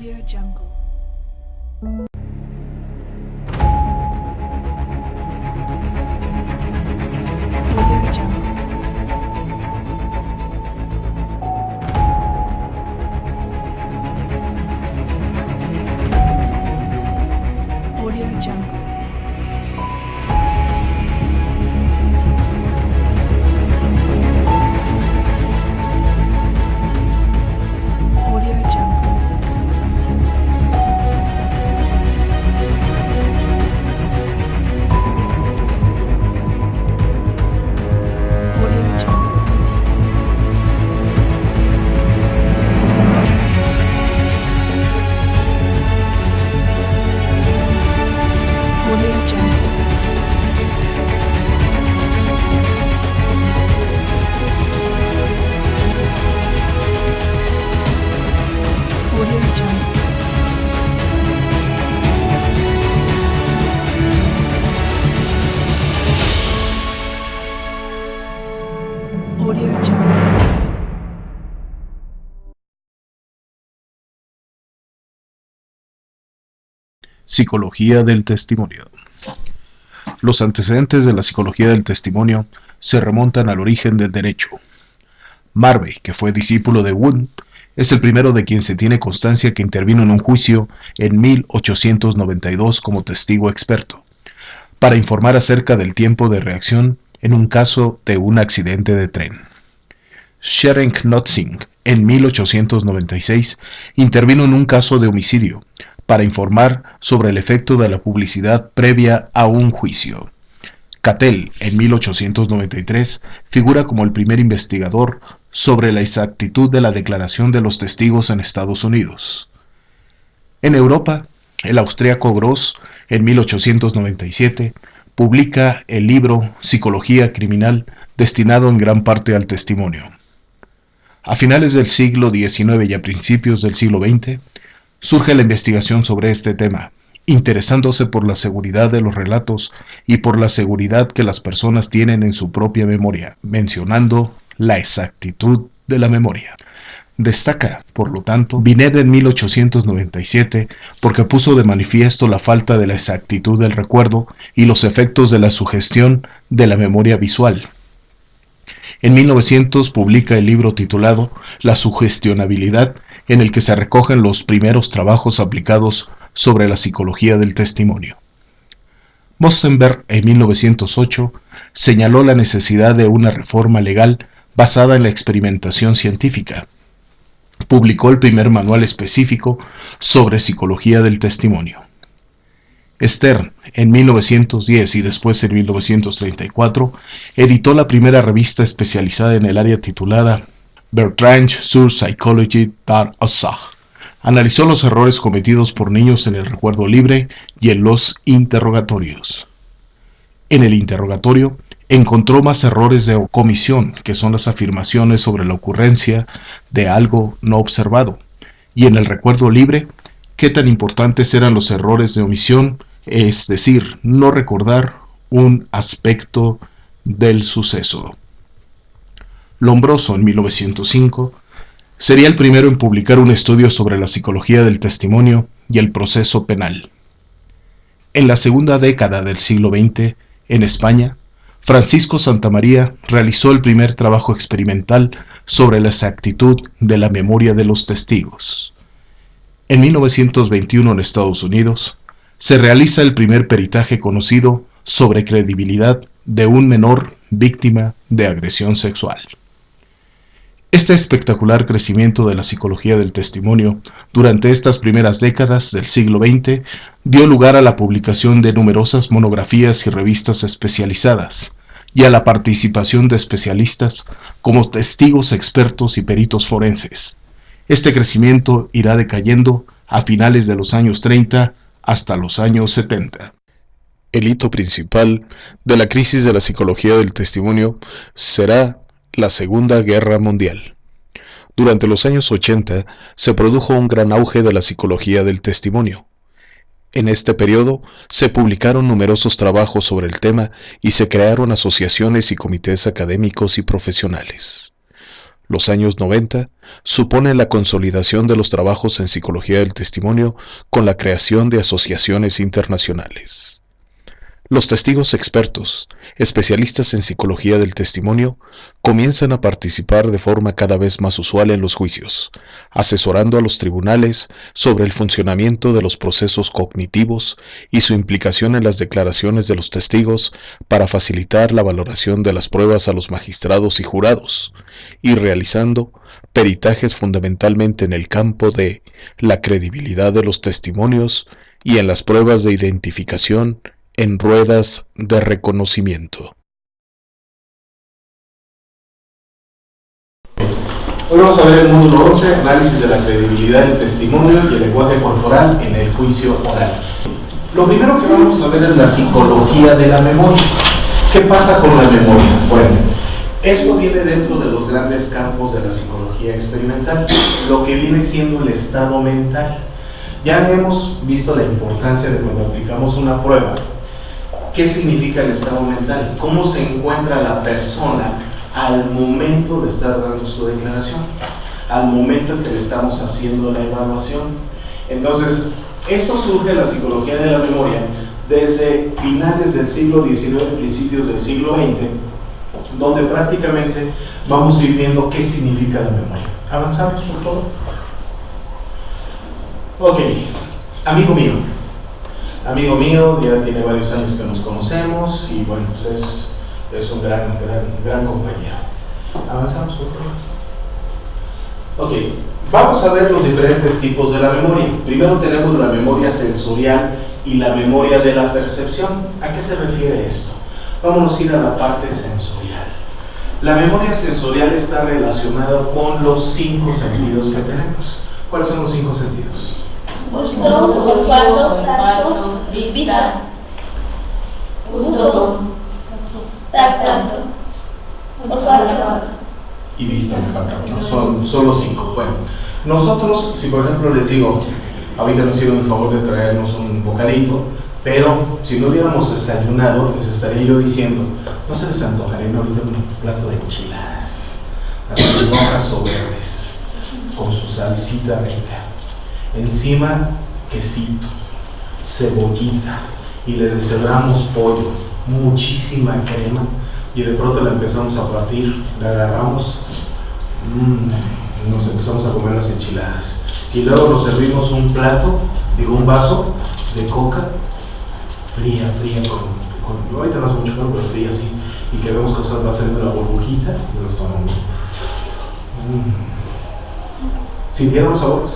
Audio Jungle. Audio Jungle. Audio Jungle. Audio Jungle. Audio Jungle. Audio Jungle. Audio Jungle. Audio Jungle. Psicología del testimonio. Los antecedentes de la psicología del testimonio se remontan al origen del derecho. Marvey, que fue discípulo de Wood, es el primero de quien se tiene constancia que intervino en un juicio en 1892 como testigo experto, para informar acerca del tiempo de reacción en un caso de un accidente de tren. Sherenk Notzing, en 1896, intervino en un caso de homicidio, para informar sobre el efecto de la publicidad previa a un juicio. Cattell, en 1893, figura como el primer investigador sobre la exactitud de la declaración de los testigos en Estados Unidos. En Europa, el austríaco Gross, en 1897, publica el libro Psicología Criminal, destinado en gran parte al testimonio. A finales del siglo XIX y a principios del siglo XX, surge la investigación sobre este tema, interesándose por la seguridad de los relatos y por la seguridad que las personas tienen en su propia memoria, mencionando la exactitud de la memoria. Destaca, por lo tanto, Binet en 1897 porque puso de manifiesto la falta de la exactitud del recuerdo y los efectos de la sugestión de la memoria visual. En 1900 publica el libro titulado La sugestionabilidad, en el que se recogen los primeros trabajos aplicados sobre la psicología del testimonio. Mostenberg, en 1908, señaló la necesidad de una reforma legal basada en la experimentación científica. Publicó el primer manual específico sobre psicología del testimonio. Stern, en 1910 y después en 1934, editó la primera revista especializada en el área titulada Bertrand sur Psychologie par Aussage. Analizó los errores cometidos por niños en el recuerdo libre y en los interrogatorios. En el interrogatorio, encontró más errores de comisión, que son las afirmaciones sobre la ocurrencia de algo no observado, y en el recuerdo libre, qué tan importantes eran los errores de omisión, es decir, no recordar un aspecto del suceso. Lombroso, en 1905, sería el primero en publicar un estudio sobre la psicología del testimonio y el proceso penal. En la segunda década del siglo XX, en España, Francisco Santamaría realizó el primer trabajo experimental sobre la exactitud de la memoria de los testigos. En 1921, en Estados Unidos, se realiza el primer peritaje conocido sobre credibilidad de un menor víctima de agresión sexual. Este espectacular crecimiento de la psicología del testimonio durante estas primeras décadas del siglo XX dio lugar a la publicación de numerosas monografías y revistas especializadas y a la participación de especialistas como testigos expertos y peritos forenses. Este crecimiento irá decayendo a finales de los años 30 hasta los años 70. El hito principal de la crisis de la psicología del testimonio será la Segunda Guerra Mundial. Durante los años 80 se produjo un gran auge de la psicología del testimonio. En este periodo se publicaron numerosos trabajos sobre el tema y se crearon asociaciones y comités académicos y profesionales. Los años 90 suponen la consolidación de los trabajos en psicología del testimonio con la creación de asociaciones internacionales. Los testigos expertos, especialistas en psicología del testimonio, comienzan a participar de forma cada vez más usual en los juicios, asesorando a los tribunales sobre el funcionamiento de los procesos cognitivos y su implicación en las declaraciones de los testigos para facilitar la valoración de las pruebas a los magistrados y jurados, y realizando peritajes fundamentalmente en el campo de la credibilidad de los testimonios y en las pruebas de identificación en ruedas de reconocimiento. Hoy vamos a ver el módulo 11, análisis de la credibilidad del testimonio y el lenguaje corporal en el juicio oral. Lo primero que vamos a ver es la psicología de la memoria. ¿Qué pasa con la memoria? Bueno, esto viene dentro de los grandes campos de la psicología experimental, lo que viene siendo el estado mental. Ya hemos visto la importancia de cuando aplicamos una prueba. ¿Qué significa el estado mental? ¿Cómo se encuentra la persona al momento de estar dando su declaración? Al momento en que le estamos haciendo la evaluación. Entonces, esto surge de la psicología de la memoria desde finales del siglo XIX, principios del siglo XX, donde prácticamente vamos a ir viendo qué significa la memoria. ¿Avanzamos por todo? Ok, amigo mío, ya tiene varios años que nos conocemos y bueno, pues es un gran compañero. ¿Avanzamos por favor? Ok, vamos a ver los diferentes tipos de la memoria. Primero tenemos la memoria sensorial y la memoria de la percepción. ¿A qué se refiere esto? Vámonos a ir a la parte sensorial. La memoria sensorial está relacionada con los 5 sentidos que tenemos. ¿Cuáles son los 5 sentidos? Olfato, tacto, vista, gusto, tacto, olfato y vista, me falta, ¿no? Son los 5. Bueno, nosotros, si por ejemplo les digo, ahorita nos hicieron el favor de traernos un bocadito, pero si no hubiéramos desayunado, les estaría yo diciendo, ¿no se les antojaría ahorita un plato de enchiladas? Las rojas o verdes, con su salsita rica. Encima, quesito, cebollita, y le deshebramos pollo, muchísima crema, y de pronto la empezamos a partir, la agarramos, nos empezamos a comer las enchiladas, y luego nos servimos un vaso de coca, fría, con ahorita no hace mucho calor, pero fría así, y que vemos cosas va saliendo la burbujita, y nos tomamos. ¿Sintieron los sabores?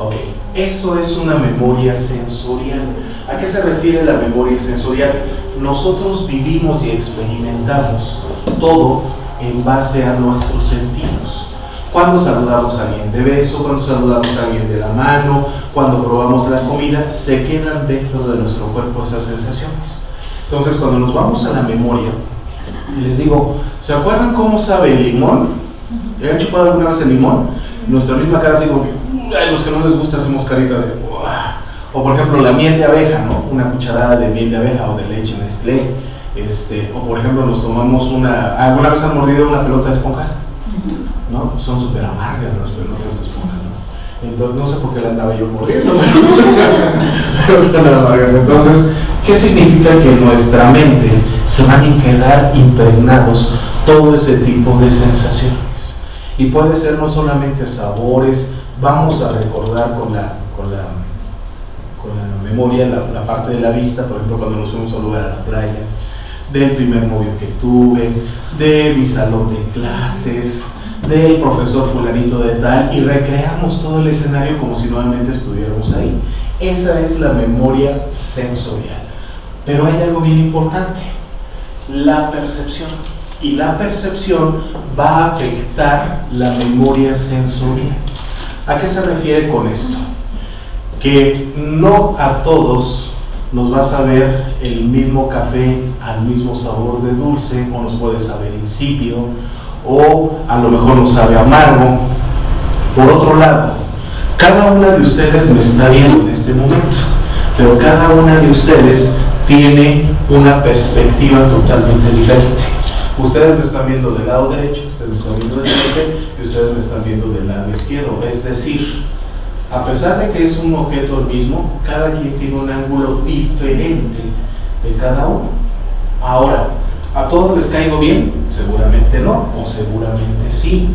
Ok, eso es una memoria sensorial. ¿A qué se refiere la memoria sensorial? Nosotros vivimos y experimentamos todo en base a nuestros sentidos. Cuando saludamos a alguien de beso, cuando saludamos a alguien de la mano, cuando probamos la comida, se quedan dentro de nuestro cuerpo esas sensaciones. Entonces, cuando nos vamos a la memoria, les digo, ¿se acuerdan cómo sabe el limón? ¿Le han chupado alguna vez el limón? Nuestra misma cara así como que, a los que no les gusta hacemos carita de ¡buah! O por ejemplo la miel de abeja, ¿no? Una cucharada de miel de abeja o de leche Nestlé, o por ejemplo nos tomamos ¿alguna vez han mordido una pelota de esponja? ¿No? Son súper amargas las pelotas de esponja, ¿no? Entonces no sé por qué la andaba yo mordiendo, pero son amargas. Entonces, ¿qué significa? Que en nuestra mente se van a quedar impregnados todo ese tipo de sensaciones. Y puede ser no solamente sabores, vamos a recordar con la memoria la parte de la vista, por ejemplo cuando nos fuimos a un lugar a la playa, del primer novio que tuve, de mi salón de clases, del profesor fulanito de tal, y recreamos todo el escenario como si nuevamente estuviéramos ahí. Esa es la memoria sensorial. Pero hay algo bien importante, la percepción. Y la percepción va a afectar la memoria sensorial. ¿A qué se refiere con esto? Que no a todos nos va a saber el mismo café al mismo sabor de dulce, o nos puede saber insípido, o a lo mejor nos sabe amargo. Por otro lado, cada una de ustedes me está viendo en este momento, pero cada una de ustedes tiene una perspectiva totalmente diferente. Ustedes me están viendo del lado derecho, ustedes me están viendo de frente y ustedes me están viendo del lado izquierdo. Es decir, a pesar de que es un objeto el mismo, cada quien tiene un ángulo diferente de cada uno. Ahora, ¿a todos les caigo bien? Seguramente no, o seguramente sí.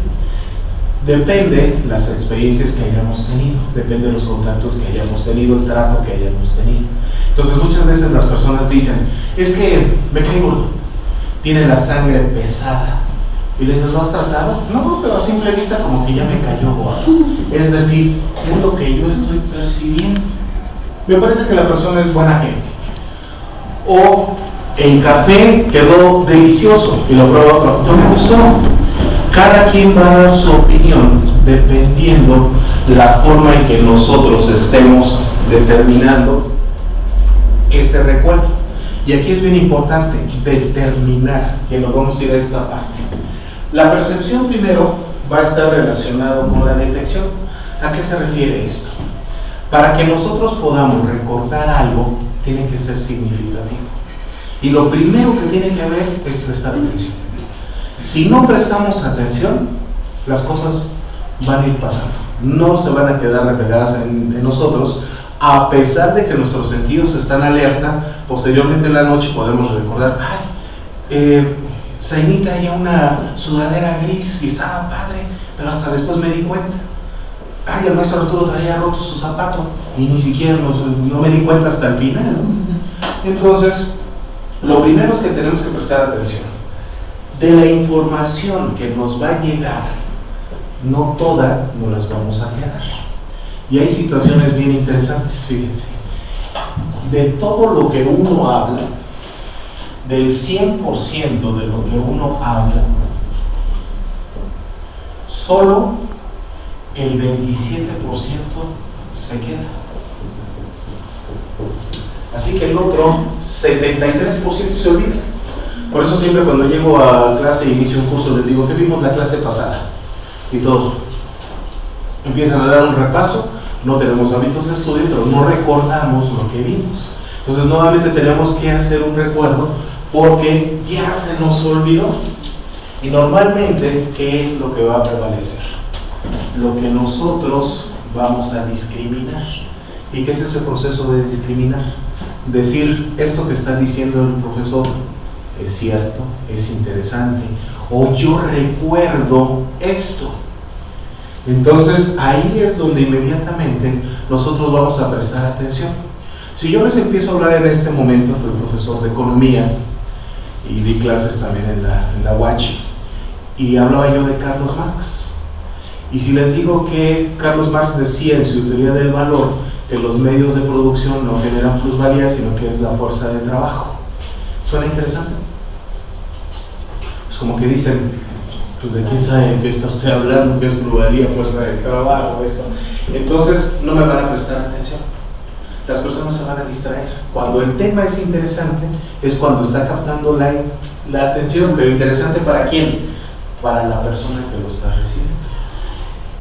Depende las experiencias que hayamos tenido, depende de los contactos que hayamos tenido, el trato que hayamos tenido. Entonces muchas veces las personas dicen, es que me cae gordo, tiene la sangre pesada. Y les dices, ¿lo has tratado? No, pero a simple vista como que ya me cayó gordo. Es decir, es lo que yo estoy percibiendo. Me parece que la persona es buena gente. O el café quedó delicioso y lo prueba otro, no me gustó. Cada quien va a dar su opinión dependiendo de la forma en que nosotros estemos determinando ese recuerdo. Y aquí es bien importante determinar, que nos vamos a ir a esta parte. La percepción primero va a estar relacionado con la detección. ¿A qué se refiere esto? Para que nosotros podamos recordar algo, tiene que ser significativo. Y lo primero que tiene que haber es prestar atención. Si no prestamos atención, las cosas van a ir pasando. No se van a quedar reflejadas en nosotros, a pesar de que nuestros sentidos están alerta. Posteriormente en la noche podemos recordar, Zainita tenía una sudadera gris y estaba padre, pero hasta después me di cuenta. Ay, el maestro Arturo traía roto su zapato y ni siquiera no me di cuenta hasta el final, ¿no? Entonces, lo primero es que tenemos que prestar atención. De la información que nos va a llegar, no toda nos las vamos a quedar. Y hay situaciones bien interesantes, fíjense. De todo lo que uno habla, del 100% de lo que uno habla, solo el 27% se queda. Así que el otro 73% se olvida. Por eso siempre cuando llego a clase e inicio un curso les digo, ¿qué vimos la clase pasada? Y todos empiezan a dar un repaso, no tenemos hábitos de estudio, pero no recordamos lo que vimos. Entonces nuevamente tenemos que hacer un recuerdo porque ya se nos olvidó. Y normalmente, ¿qué es lo que va a prevalecer? Lo que nosotros vamos a discriminar. ¿Y qué es ese proceso de discriminar? Decir, esto que está diciendo el profesor es cierto, es interesante, o yo recuerdo esto. Entonces ahí es donde inmediatamente nosotros vamos a prestar atención. Si yo les empiezo a hablar en este momento, fui profesor de economía y di clases también en la UACH, y hablaba yo de Carlos Marx. Y si les digo que Carlos Marx decía en su teoría del valor que los medios de producción no generan plusvalía, sino que es la fuerza de trabajo, ¿suena interesante? Pues como que dicen, pues de quién sabe de qué está usted hablando, qué es plusvalía, fuerza de trabajo, eso. Entonces no me van a prestar atención. Las personas se van a distraer. Cuando el tema es interesante, es cuando está captando la atención, pero interesante ¿para quién? Para la persona que lo está recibiendo.